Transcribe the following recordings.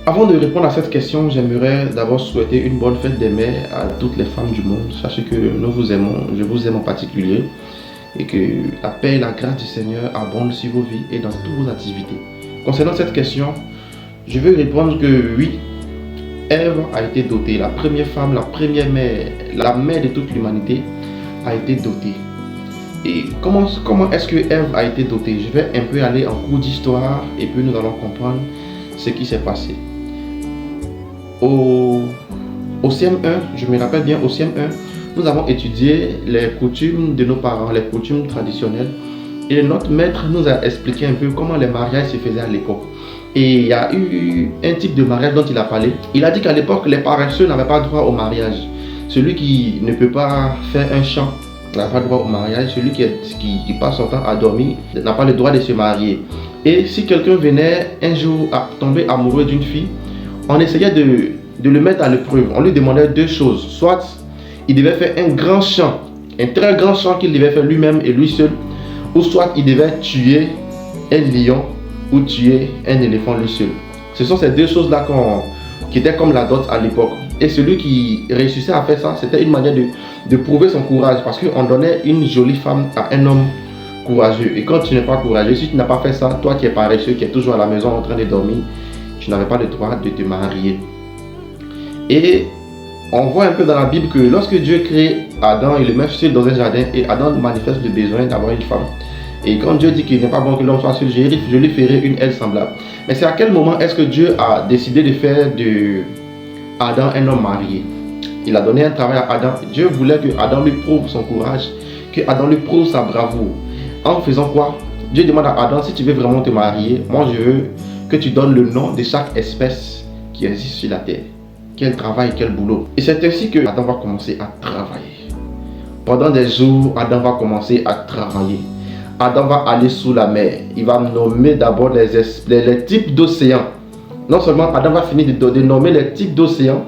Avant de répondre à cette question, j'aimerais d'abord souhaiter une bonne fête des mères à toutes les femmes du monde. Sachez que nous vous aimons, je vous aime en particulier, et que la paix et la grâce du Seigneur abondent sur vos vies et dans toutes vos activités. Concernant cette question, je veux répondre que oui, Ève a été dotée. La première femme, la première mère, la mère de toute l'humanité a été dotée. Et comment est-ce que Ève a été dotée? Je vais un peu aller en cours d'histoire et puis nous allons comprendre ce qui s'est passé. Au CM1, je me rappelle bien, au CM1, nous avons étudié les coutumes de nos parents, les coutumes traditionnelles. Et notre maître nous a expliqué un peu comment les mariages se faisaient à l'époque. Et il y a eu un type de mariage dont il a parlé. Il a dit qu'à l'époque, les paresseux n'avaient pas droit au mariage. Celui qui ne peut pas faire un chant n'a pas droit au mariage. Celui qui passe son temps à dormir n'a pas le droit de se marier. Et si quelqu'un venait un jour à tomber amoureux d'une fille, on essayait de le mettre à l'épreuve. On lui demandait deux choses. Soit il devait faire un grand chant, un très grand chant qu'il devait faire lui-même et lui seul, ou soit il devait tuer un lion ou tuer un éléphant lui seul. Ce sont ces deux choses-là qui étaient comme la dot à l'époque. Et celui qui réussissait à faire ça, c'était une manière de prouver son courage, parce qu'on donnait une jolie femme à un homme courageux. Et quand tu n'es pas courageux, si tu n'as pas fait ça, toi qui es paresseux, qui es toujours à la maison en train de dormir, tu n'avais pas le droit de te marier. Et on voit un peu dans la Bible que lorsque Dieu crée Adam, il le met seul dans un jardin et Adam manifeste le besoin d'avoir une femme. Et quand Dieu dit qu'il n'est pas bon que l'homme soit seul, je lui ferai une aile semblable. Mais c'est à quel moment est-ce que Dieu a décidé de faire de Adam un homme marié? Il a donné un travail à Adam. Dieu voulait que Adam lui prouve son courage, que Adam lui prouve sa bravoure. En faisant quoi? Dieu demande à Adam, si tu veux vraiment te marier, moi je veux que tu donnes le nom de chaque espèce qui existe sur la terre. Quel travail, quel boulot. Et c'est ainsi que Adam va commencer à travailler. Pendant des jours, Adam va commencer à travailler. Adam va aller sous la mer. Il va nommer d'abord les types d'océans. Non seulement Adam va finir de nommer les types d'océans,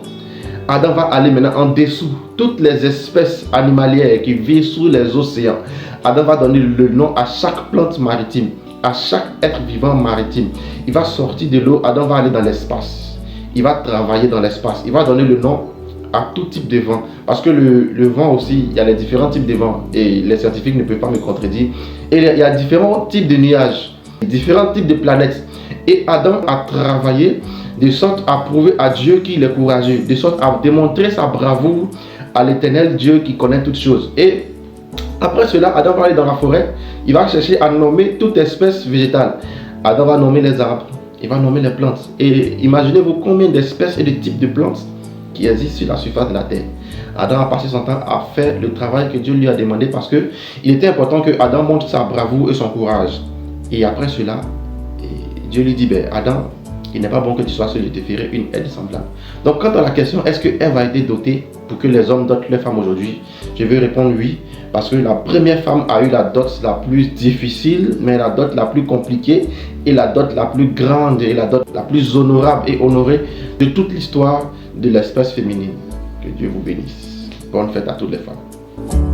Adam va aller maintenant en dessous. Toutes les espèces animalières qui vivent sous les océans. Adam va donner le nom à chaque plante maritime, à chaque être vivant maritime. Il va sortir de l'eau, Adam va aller dans l'espace. Il va travailler dans l'espace. Il va donner le nom à tout type de vent. Parce que le vent aussi, il y a les différents types de vents. Et les scientifiques ne peuvent pas me contredire. Et il y a différents types de nuages, différents types de planètes. Et Adam a travaillé de sorte à prouver à Dieu qu'il est courageux, de sorte à démontrer sa bravoure à l'éternel Dieu qui connaît toutes choses. Et après cela, Adam va aller dans la forêt. Il va chercher à nommer toute espèce végétale. Adam va nommer les arbres. Il va nommer les plantes. Et imaginez-vous combien d'espèces et de types de plantes qui existent sur la surface de la terre. Adam a passé son temps à faire le travail que Dieu lui a demandé parce que il était important que Adam montre sa bravoure et son courage. Et après cela, Dieu lui dit, Adam, il n'est pas bon que tu sois seul, je te ferai une aide semblable. Donc quant à la question, est-ce que Ève a été dotée pour que les hommes dotent les femmes aujourd'hui? Je vais répondre oui, parce que la première femme a eu la dot la plus difficile, mais la dot la plus compliquée, et la dot la plus grande, et la dot la plus honorable et honorée de toute l'histoire de l'espèce féminine. Que Dieu vous bénisse. Bonne fête à toutes les femmes.